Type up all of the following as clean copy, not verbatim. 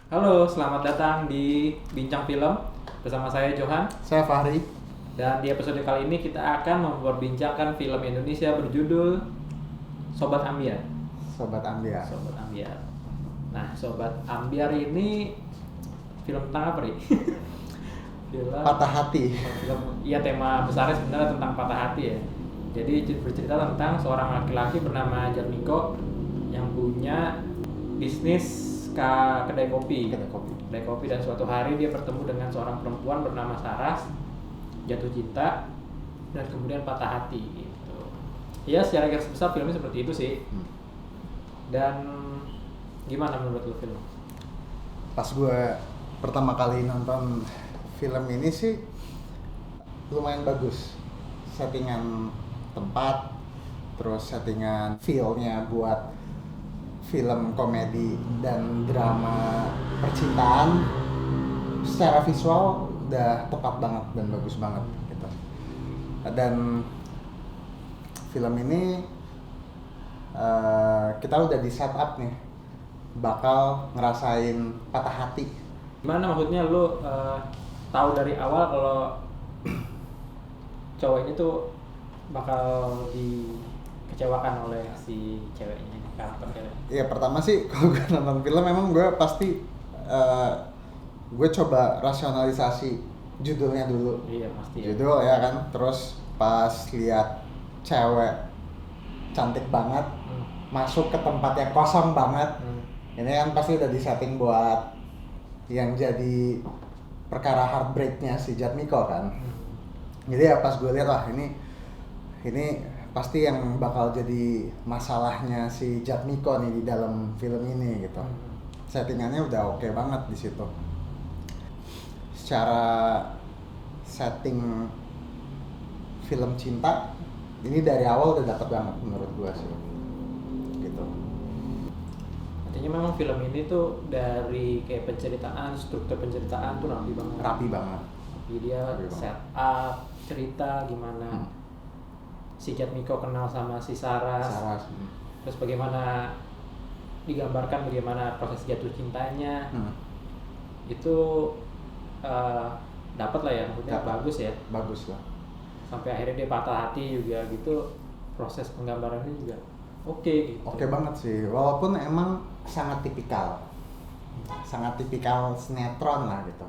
Halo, selamat datang di Bincang Film bersama saya Johan. Saya Fahri. Dan di episode kali ini kita akan memperbincangkan film Indonesia berjudul Sobat Ambyar. Sobat Ambyar. Sobat Ambyar. Nah, Sobat Ambyar ini film tentang apa, Ri? Film Patah hati. Iya, tema besarnya sebenarnya tentang patah hati ya. Jadi bercerita tentang seorang laki-laki bernama Jatmiko yang punya bisnis kedai kopi. Kedai kopi, dan suatu hari dia bertemu dengan seorang perempuan bernama Saras, jatuh cinta dan kemudian patah hati gitu. Ya, secara garis besar filmnya seperti itu sih. Dan gimana menurut lu film? Pas gue pertama kali nonton film ini sih lumayan bagus. Settingan tempat, terus settingan feel-nya buat film komedi dan drama percintaan secara visual udah tepat banget dan bagus banget gitu. Dan film ini kita udah di setup nih bakal ngerasain patah hati. Gimana maksudnya lu tahu dari awal kalau cowok ini tuh bakal dikecewakan oleh si ceweknya, karakter cewek? Ya pertama sih kalau gue nonton film memang gue pasti gue coba rasionalisasi judulnya dulu. Iya pasti. Judul ya kan, terus pas lihat cewek cantik banget masuk ke tempat yang kosong banget, ini kan pasti udah disetting buat yang jadi perkara heartbreaknya si Jatmiko kan. Jadi ya pas gue lihat, wah ini pasti yang bakal jadi masalahnya si Jatmiko nih di dalam film ini gitu. Settingannya udah oke banget di situ. Secara setting film cinta ini dari awal udah dapet banget menurut gua sih. Gitu. Artinya memang film ini tuh dari kayak penceritaan, struktur penceritaan tuh rapi banget. Rapi banget. Tapi dia set up cerita gimana si Jatmiko kenal sama si Saras. Terus bagaimana digambarkan bagaimana proses jatuh cintanya. Itu dapat lah ya, maksudnya bagus ya. Bagus lah. Sampai akhirnya dia patah hati juga gitu. Proses penggambarannya juga oke gitu. Oke banget sih, walaupun emang sangat tipikal sinetron lah gitu.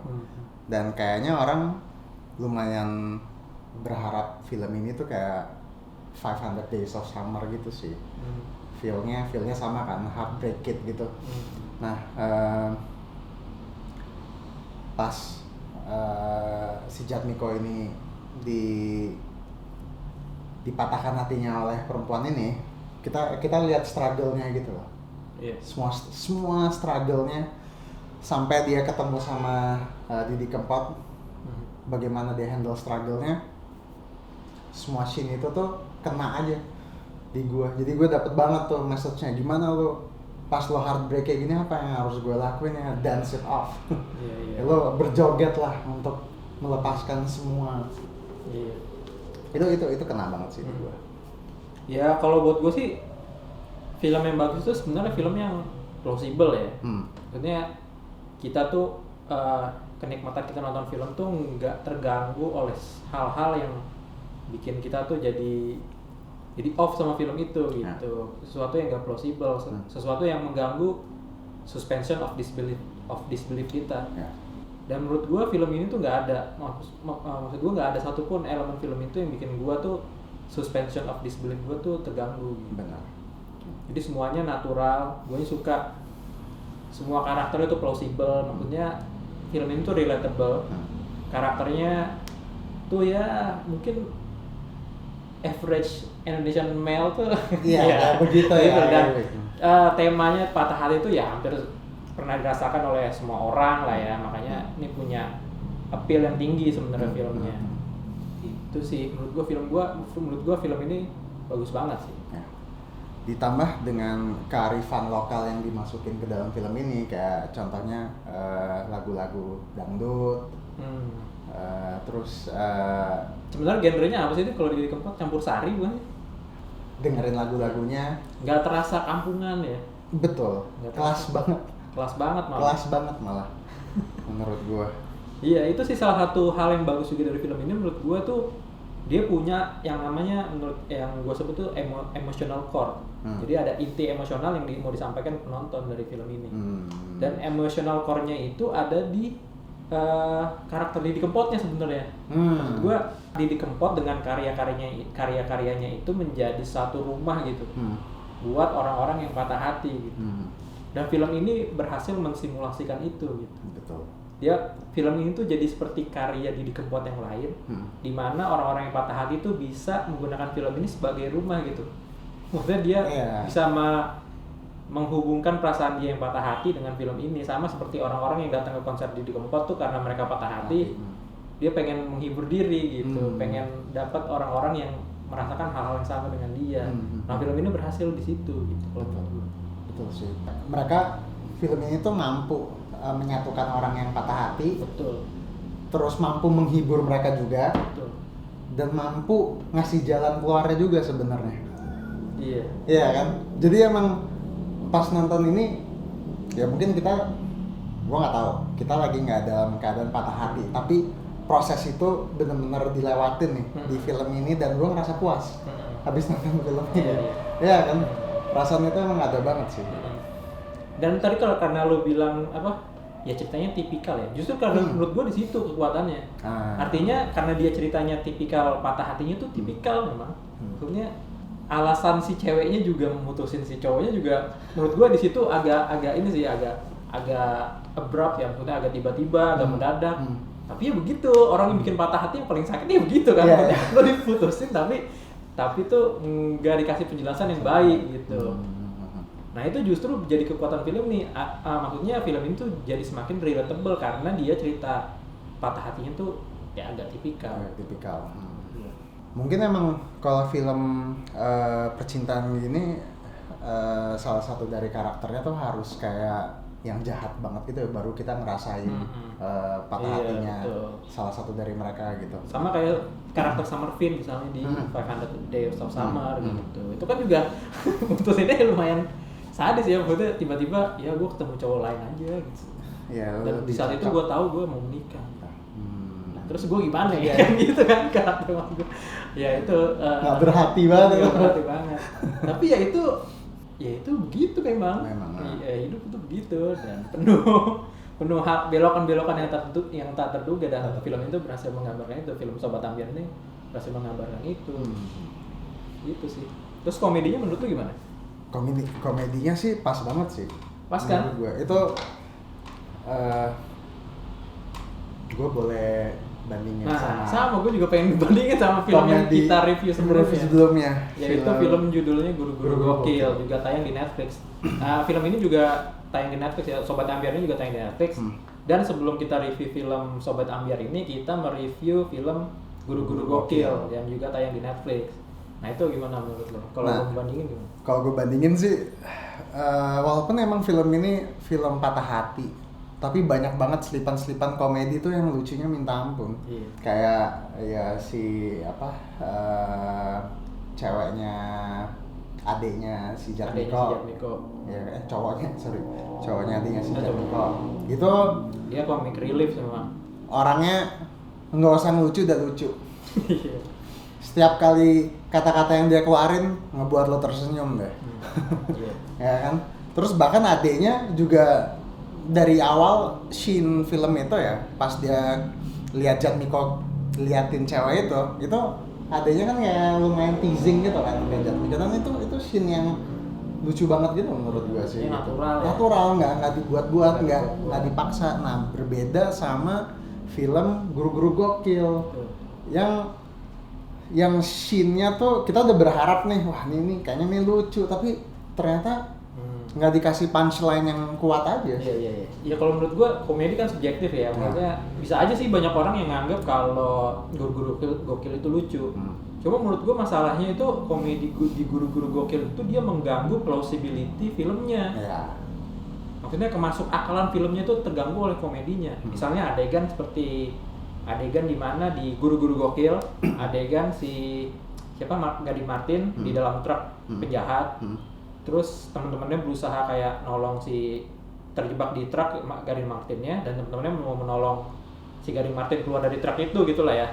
Dan kayaknya orang lumayan berharap film ini tuh kayak 500 Days of Summer gitu sih. Feel-nya sama kan, Heartbreak Kid gitu. Nah, pas si Jatmiko ini dipatahkan hatinya oleh perempuan ini, kita lihat struggle-nya gitu loh. Yeah. Semua struggle-nya sampai dia ketemu sama Didi Kempot. Bagaimana dia handle struggle-nya, semua scene itu tuh kena aja di gua. Jadi gua dapet banget tuh message-nya, gimana lu pas lo heartbreak kayak gini, apa yang harus gue lakuin ya, dance it off. Yeah. Lo berjoget lah untuk melepaskan semua. Itu kena banget sih di gua. Ya kalau buat gue sih film yang bagus itu sebenarnya film yang plausible ya. Maksudnya kita tuh kenikmatan kita nonton film tuh nggak terganggu oleh hal-hal yang bikin kita tuh jadi off sama film itu gitu. Sesuatu yang nggak plausible, sesuatu yang mengganggu suspension of disbelief kita. Dan menurut gue film ini tuh nggak ada, maksud gue nggak ada satupun elemen film itu yang bikin gue tuh suspension of disbelief gue tuh terganggu gitu. Benar. Jadi semuanya natural, gue suka semua karakternya tuh plausible, maksudnya film ini tuh relatable. Karakternya tuh ya mungkin average Indonesian male tuh. Iya, begitu ya. Dan temanya patah hati itu ya hampir pernah dirasakan oleh semua orang lah ya, makanya ini punya appeal yang tinggi sebenarnya filmnya. Itu sih menurut gua film ini bagus banget sih. Ditambah dengan kearifan lokal yang dimasukin ke dalam film ini, kayak contohnya lagu-lagu dangdut, terus sebenarnya genrenya apa sih itu kalau di Kempot? Campur sari bukan? dengerin lagu-lagunya Nggak terasa kampungan ya? betul, kelas banget. kelas banget malah. Kelas banget malah menurut gua. Iya, itu sih salah satu hal yang bagus juga dari film ini menurut gua tuh, dia punya yang namanya, menurut yang gua sebut tuh emotional core. Jadi ada inti emosional yang mau disampaikan ke penonton dari film ini. Dan emotional core-nya itu ada di karakter Didi Kempotnya sebenarnya. Maksud gua Didi Kempot dengan karya-karyanya itu menjadi satu rumah gitu. Buat orang-orang yang patah hati gitu. Dan film ini berhasil mensimulasikan itu gitu. Betul. Dia film ini tuh jadi seperti karya Didi Kempot yang lain, di mana orang-orang yang patah hati tuh bisa menggunakan film ini sebagai rumah gitu. Maksudnya dia bisa menghubungkan perasaan dia yang patah hati dengan film ini, sama seperti orang-orang yang datang ke konser Didi Kempot tuh karena mereka patah hati, dia pengen menghibur diri gitu, pengen dapat orang-orang yang merasakan hal-hal yang sama dengan dia. Nah film ini berhasil di situ gitu. Betul sih. Mereka film ini tuh mampu menyatukan orang yang patah hati. Betul. Terus mampu menghibur mereka juga. Betul. Dan mampu ngasih jalan keluarnya juga sebenarnya. Iya. Iya kan. Jadi emang pas nonton ini ya mungkin gua nggak tahu, kita lagi nggak dalam keadaan patah hati, tapi proses itu benar-benar dilewatin nih di film ini dan gua ngerasa puas habis nonton film ini. Iya kan. Perasaan itu emang ada banget sih. Dan tadi karena lo bilang apa, ya ceritanya tipikal ya. Justru karena menurut gua di situ kekuatannya. Artinya karena dia ceritanya tipikal, patah hatinya tuh tipikal memang. Maksudnya alasan si ceweknya juga memutusin si cowoknya juga menurut gua di situ agak ini sih, agak abrupt ya, maksudnya agak tiba-tiba, agak mendadak. Tapi ya begitu, orang yang bikin patah hati yang paling sakit ya begitu kan. Lo diputusin tapi tuh nggak dikasih penjelasan yang baik gitu. Nah itu justru jadi kekuatan film nih. Maksudnya film ini tuh jadi semakin relatable karena dia cerita patah hatinya tuh ya agak tipikal. Mungkin emang kalau film percintaan gini salah satu dari karakternya tuh harus kayak yang jahat banget gitu ya, baru kita ngerasain patah hatinya salah satu dari mereka gitu. Sama kayak karakter Summer Finn misalnya di 500 Days of Summer gitu. Itu kan juga putusinnya lumayan sadis ya, maksudnya tiba-tiba ya gue ketemu cowok lain aja gitu. Ya, dan di saat itu gue tahu gue mau menikah. Nah, terus gue gimana ya gitu kan karakter gue. Ya itu nggak berhati banget. Nggak berhati banget. Tapi ya itu begitu memang. Ya, hidup itu begitu dan penuh belokan-belokan yang tak terduga, dan film itu berhasil menggambarkan itu. Film Sobat Ambyar ini berhasil menggambarkan itu. Gitu sih. Terus komedinya menurut lu gimana? Komedinya sih pas banget sih. Pas kan? Gue itu gue boleh bandingin sama gue juga pengen bandingin sama film yang kita review sebelumnya. Yaitu film judulnya Guru-Guru Gokil, juga tayang di Netflix. Film ini juga tayang di Netflix ya, Sobat Ambyar ini juga tayang di Netflix. Dan sebelum kita review film Sobat Ambyar ini, kita mereview film Guru-Guru Gokil yang juga tayang di Netflix. Nah itu gimana menurut lo? Kalau gue bandingin gimana? Kalau gue bandingin sih, walaupun emang film ini film patah hati, tapi banyak banget selipan-selipan komedi tuh yang lucunya minta ampun. Kayak ya si ceweknya, adeknya si Jatmiko. Ya cowoknya adeknya si Jatmiko. Itu dia comic relief memang. Orangnya nggak usah lucu, udah lucu. Setiap kali kata-kata yang dia keluarin ngebuat lo tersenyum deh. Ya kan? Terus bahkan adeknya juga dari awal scene film itu ya, pas dia lihat Jatmiko liatin cewek itu adeknya kan kayak lumayan teasing gitu kan kayak Jatmiko, dan itu scene yang lucu banget gitu menurut gua sih. Natural, nggak dibuat-buat, nggak dipaksa. Nah berbeda sama film Guru-Guru Gokil yang scene-nya tuh kita udah berharap nih, wah ini kayaknya nih lucu, tapi ternyata nggak dikasih punchline yang kuat aja. Iya. Ya kalau menurut gua komedi kan subjektif ya, maksudnya bisa aja sih banyak orang yang nganggap kalau Guru-Guru Gokil itu lucu. Cuma menurut gua masalahnya itu komedi di Guru-Guru Gokil itu dia mengganggu plausibility filmnya. Maksudnya kemasuk akalan filmnya tuh terganggu oleh komedinya. Misalnya adegan di mana di Guru-Guru Gokil, adegan si Gading Martin di dalam truk penjahat, terus teman-temannya berusaha kayak nolong si terjebak di truk Gary Martinnya, dan teman-temannya mau menolong si Gary Martin keluar dari truk itu gitulah ya.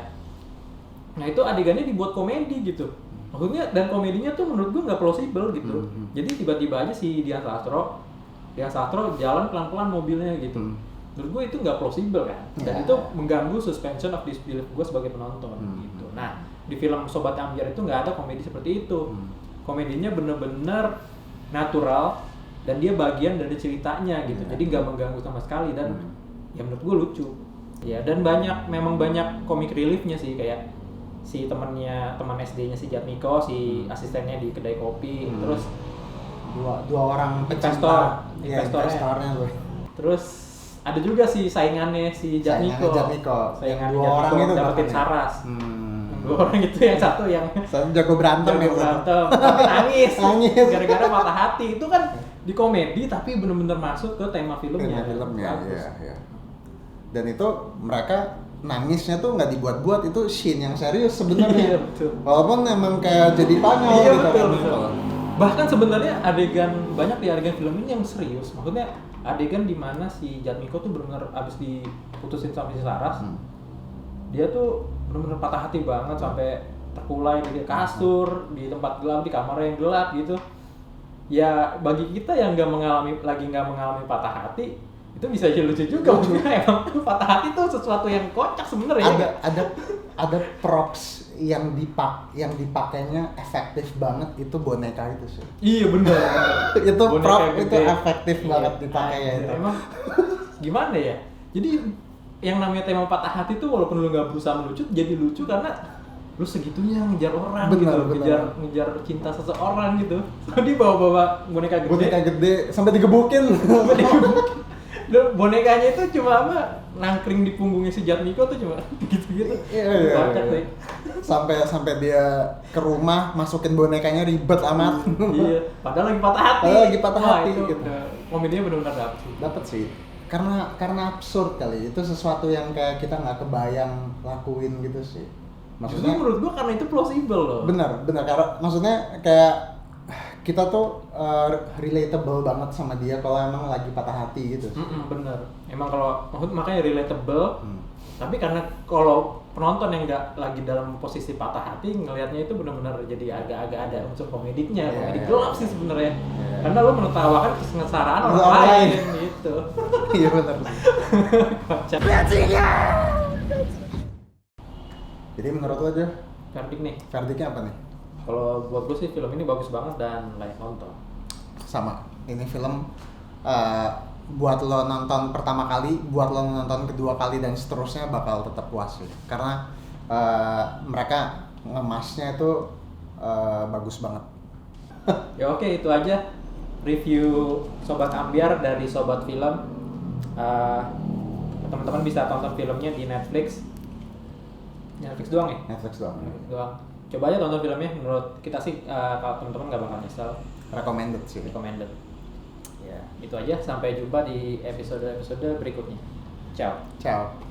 Nah itu adegannya dibuat komedi gitu, maksudnya, dan komedinya tuh menurut gue nggak plausible gitu. Jadi tiba-tiba aja si Dian Sastro jalan pelan-pelan mobilnya gitu. Menurut gue itu nggak plausible kan, dan itu mengganggu suspension of disbelief gue sebagai penonton gitu. Nah di film Sobat Ambyar itu nggak ada komedi seperti itu. Komedinya bener-bener natural dan dia bagian dari ceritanya gitu. Jadi nggak mengganggu sama sekali, dan ya menurut gue lucu. Ya, dan memang banyak comic reliefnya sih, kayak si teman SD-nya si Jatmiko, si asistennya di kedai kopi, terus dua orang investornya tuh. Terus ada juga si saingannya si Jatmiko. Saingan dua orang itu dapetin Saras. Dua orang itu, yang satu yang jago berantem, tapi nangis gara-gara patah hati. Itu kan di komedi tapi benar-benar masuk ke tema filmnya. Iya. Dan itu mereka nangisnya tuh nggak dibuat-buat, itu scene yang serius sebenarnya. Walaupun emang kayak jadi panjang gitu. Betul. Bahkan sebenarnya banyak di adegan film ini yang serius. Maksudnya adegan di mana si Jatmiko tuh benar-benar abis diputusin sama si Saras. Dia tuh benar-benar patah hati banget sampai terkulai di kasur, di tempat gelap, di kamar yang gelap gitu. Ya bagi kita yang nggak mengalami patah hati, itu bisa jadi lucu juga. Emang patah hati tuh sesuatu yang kocak sebenarnya. Ada props yang dipakainya efektif banget, itu boneka itu sih. Iya benar. Itu prop itu efektif banget dipakai ya itu. Emang gimana ya? Jadi yang namanya tema patah hati tuh walaupun lu nggak berusaha melucu, jadi lucu karena lu segitunya ngejar orang ngejar cinta seseorang gitu. Dia bawa boneka gede sampai digebukin. Bonekanya itu cuma nangkring di punggungnya si Jatmiko tuh cuma gitu-gitu. Iya. Sampai dia ke rumah masukin bonekanya ribet amat. Iya, padahal lagi patah hati. Gitu. Komedinya benar-benar dapet sih. Karena absurd kali, itu sesuatu yang kayak kita nggak kebayang lakuin gitu sih. Maksudnya menurut gua karena itu plausible loh. Benar, karena maksudnya kayak kita tuh relatable banget sama dia kalau emang lagi patah hati gitu. Bener. Emang makanya relatable. Tapi karena kalau penonton yang nggak lagi dalam posisi patah hati, ngelihatnya itu benar-benar jadi agak-agak ada unsur komediknya, komedi gelap sih sebenarnya. Karena lo menertawakan kesengsaraan orang lain gitu. Iya benar. Kocak. Jadi menurut lo aja verdiknya apa nih? Kalau buat gue sih film ini bagus banget dan layak nonton. Sama, ini film buat lo nonton pertama kali, buat lo nonton kedua kali dan seterusnya bakal tetap puas sih. Karena mereka ngemasnya itu bagus banget. Ya oke, itu aja review Sobat Ambyar dari Sobat Film. Teman-teman bisa tonton filmnya di Netflix doang ya? Netflix doang. Coba aja tonton filmnya, menurut kita sih kalau teman-teman nggak bakal nyesel. Recommended. Ya, itu aja, sampai jumpa di episode berikutnya. Ciao.